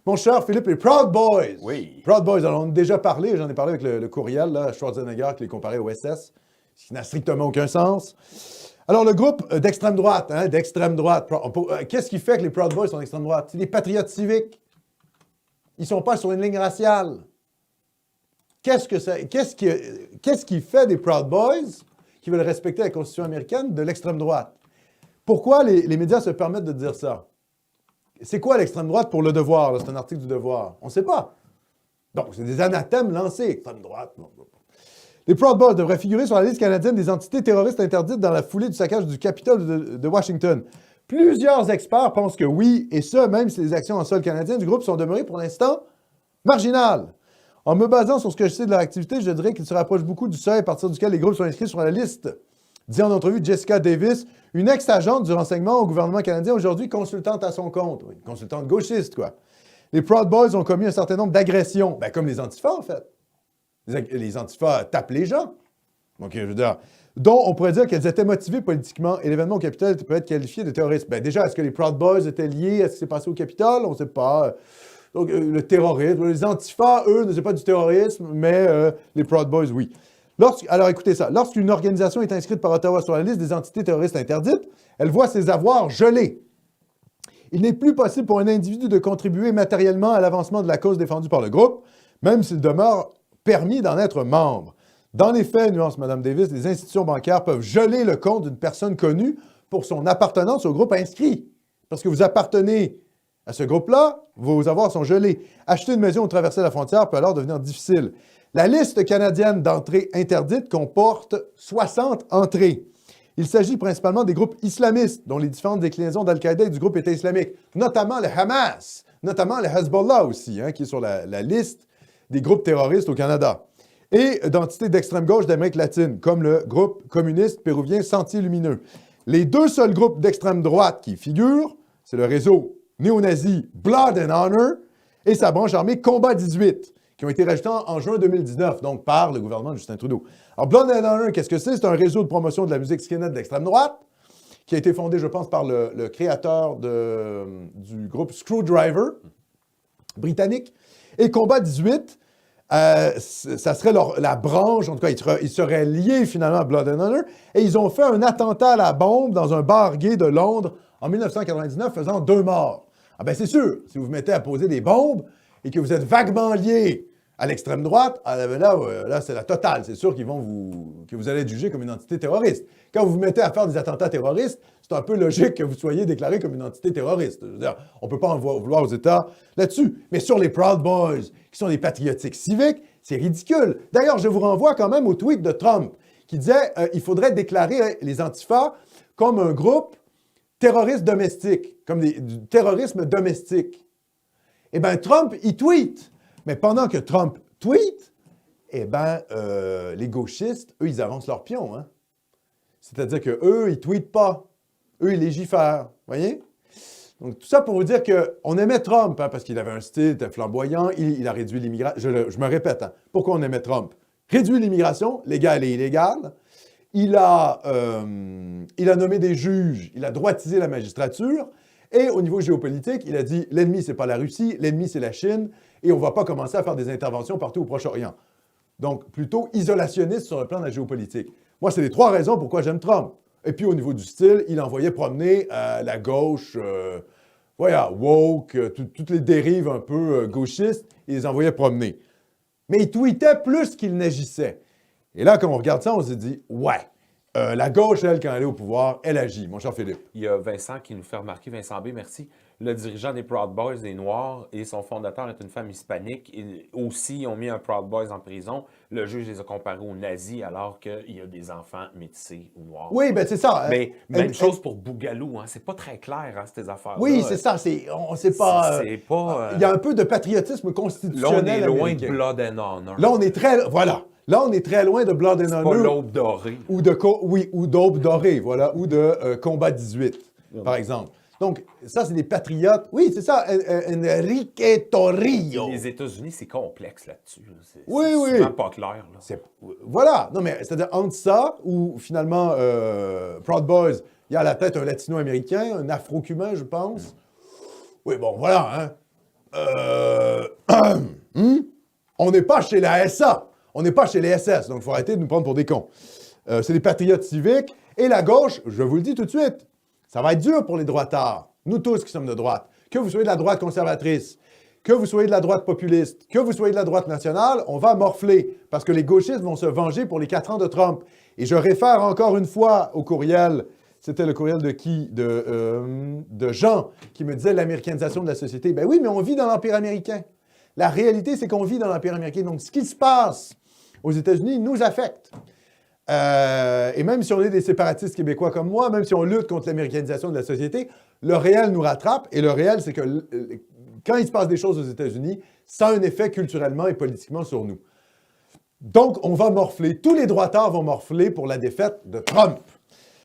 Mon cher Philippe, les Proud Boys. Oui. Proud Boys, alors on a déjà parlé, j'en ai parlé avec le courriel, là, Schwarzenegger qui les comparait au SS, ce qui n'a strictement aucun sens. Alors, le groupe d'extrême droite, qu'est-ce qui fait que les Proud Boys sont d'extrême droite? C'est des patriotes civiques. Ils ne sont pas sur une ligne raciale. Qu'est-ce qui fait des Proud Boys qui veulent respecter la Constitution américaine de l'extrême droite? Pourquoi les médias se permettent de dire ça? C'est quoi l'extrême droite pour Le Devoir? Là, c'est un article du Devoir. On ne sait pas. Donc, c'est des anathèmes lancés, extrême droite. Les Proud Boys devraient figurer sur la liste canadienne des entités terroristes interdites dans la foulée du saccage du Capitole de Washington. Plusieurs experts pensent que oui, et ce, même si les actions en sol canadien du groupe sont demeurées pour l'instant marginales. En me basant sur ce que je sais de leur activité, je dirais qu'ils se rapprochent beaucoup du seuil à partir duquel les groupes sont inscrits sur la liste. Dit en entrevue Jessica Davis, une ex-agente du renseignement au gouvernement canadien, aujourd'hui consultante à son compte. Oui, une consultante gauchiste, quoi. Les Proud Boys ont commis un certain nombre d'agressions. Ben, comme les Antifas, en fait. Les Antifas tapent les gens. Donc, je veux dire, dont on pourrait dire qu'elles étaient motivées politiquement et l'événement au Capitole peut être qualifié de terrorisme. Ben, déjà, est-ce que les Proud Boys étaient liés à ce qui s'est passé au Capitole? On ne sait pas. Donc, le terrorisme. Les Antifas, eux, ne sont pas du terrorisme, mais les Proud Boys, oui. Alors, écoutez ça. Lorsqu'une organisation est inscrite par Ottawa sur la liste des entités terroristes interdites, elle voit ses avoirs gelés. Il n'est plus possible pour un individu de contribuer matériellement à l'avancement de la cause défendue par le groupe, même s'il demeure permis d'en être membre. Dans les faits, nuance Mme Davis, les institutions bancaires peuvent geler le compte d'une personne connue pour son appartenance au groupe inscrit. Parce que vous appartenez à ce groupe-là, vos avoirs sont gelés. Acheter une maison ou traverser la frontière peut alors devenir difficile. La liste canadienne d'entrées interdites comporte 60 entrées. Il s'agit principalement des groupes islamistes, dont les différentes déclinaisons d'Al-Qaïda et du groupe État islamique, notamment le Hamas, notamment le Hezbollah aussi, qui est sur la liste des groupes terroristes au Canada, et d'entités d'extrême gauche d'Amérique latine, comme le groupe communiste péruvien Sentier Lumineux. Les deux seuls groupes d'extrême droite qui figurent, c'est le réseau néo-nazi Blood and Honor et sa branche armée Combat 18, qui ont été rajoutés en juin 2019, donc par le gouvernement de Justin Trudeau. Alors, Blood and Honor, qu'est-ce que c'est? C'est un réseau de promotion de la musique skinhead d'extrême droite, qui a été fondé, je pense, par le créateur du groupe Screwdriver, britannique. Et Combat 18, ça serait la branche, en tout cas, ils seraient liés finalement à Blood and Honor, et ils ont fait un attentat à la bombe dans un bar gay de Londres en 1999, faisant 2 morts. Ah ben c'est sûr, si vous vous mettez à poser des bombes et que vous êtes vaguement lié à l'extrême droite, là c'est la totale. C'est sûr que vous allez être jugé comme une entité terroriste. Quand vous vous mettez à faire des attentats terroristes, c'est un peu logique que vous soyez déclaré comme une entité terroriste. Je veux dire, on ne peut pas en vouloir aux États là-dessus. Mais sur les Proud Boys, qui sont des patriotiques civiques, c'est ridicule. D'ailleurs, je vous renvoie quand même au tweet de Trump, qui disait il faudrait déclarer les Antifas comme un groupe terroriste domestique, comme du terrorisme domestique. Eh bien, Trump, il tweet. Mais pendant que Trump tweet, eh bien, les gauchistes, eux, ils avancent leur pion. Hein? C'est-à-dire qu'eux, ils ne tweetent pas. Eux, ils légifèrent. Vous voyez? Donc, tout ça pour vous dire qu'on aimait Trump, parce qu'il avait un style, était flamboyant, il a réduit l'immigration. Je me répète, pourquoi on aimait Trump? Réduit l'immigration, légale et illégale. Il a nommé des juges, il a droitisé la magistrature. Et au niveau géopolitique, il a dit « l'ennemi, ce n'est pas la Russie, l'ennemi, c'est la Chine, et on ne va pas commencer à faire des interventions partout au Proche-Orient. » Donc, plutôt isolationniste sur le plan de la géopolitique. Moi, c'est les 3 raisons pourquoi j'aime Trump. Et puis, au niveau du style, il envoyait promener la gauche, woke, toutes les dérives un peu gauchistes, il les envoyait promener. Mais il tweetait plus qu'il n'agissait. Et là, quand on regarde ça, on se dit « ouais ». La gauche, elle, quand elle est au pouvoir, elle agit, mon cher Philippe. Il y a Vincent qui nous fait remarquer, Vincent B, merci. Le dirigeant des Proud Boys est noir et son fondateur est une femme hispanique. Ils aussi ont mis un Proud Boys en prison. Le juge les a comparés aux nazis alors qu'il y a des enfants métissés ou noirs. Oui, bien c'est ça. Mais même chose pour Bougalou, c'est pas très clair, ces affaires-là. Oui, c'est ça. On sait pas. C'est pas. Il y a un peu de patriotisme constitutionnel. Là, on est loin américain. de Blood and Honor. Là, on est très. Voilà. Là, on est très loin de Blood and Honor. C'est pas l'Aube dorée. Ou d'Aube dorée, voilà. Ou de Combat 18, par exemple. Donc, ça, c'est des patriotes. Oui, c'est ça. Enrique Torrio. Les États-Unis, c'est complexe là-dessus. C'est souvent pas clair. Là. Voilà. Non, mais c'est-à-dire entre ça, où finalement, Proud Boys, il y a à la tête un latino-américain, un afro-cubain, je pense. Oui, bon, voilà. On n'est pas chez la SA. On n'est pas chez les SS, donc il faut arrêter de nous prendre pour des cons. C'est des patriotes civiques. Et la gauche, je vous le dis tout de suite, ça va être dur pour les droitards, nous tous qui sommes de droite. Que vous soyez de la droite conservatrice, que vous soyez de la droite populiste, que vous soyez de la droite nationale, on va morfler parce que les gauchistes vont se venger pour les 4 ans de Trump. Et je réfère encore une fois au courriel, c'était le courriel de qui? De Jean, qui me disait l'américanisation de la société. Ben oui, mais on vit dans l'Empire américain. La réalité, c'est qu'on vit dans l'Empire américain. Donc, ce qui se passe aux États-Unis nous affecte. Et même si on est des séparatistes québécois comme moi, même si on lutte contre l'américanisation de la société, le réel nous rattrape. Et le réel, c'est que quand il se passe des choses aux États-Unis, ça a un effet culturellement et politiquement sur nous. Donc, on va morfler. Tous les droitards vont morfler pour la défaite de Trump.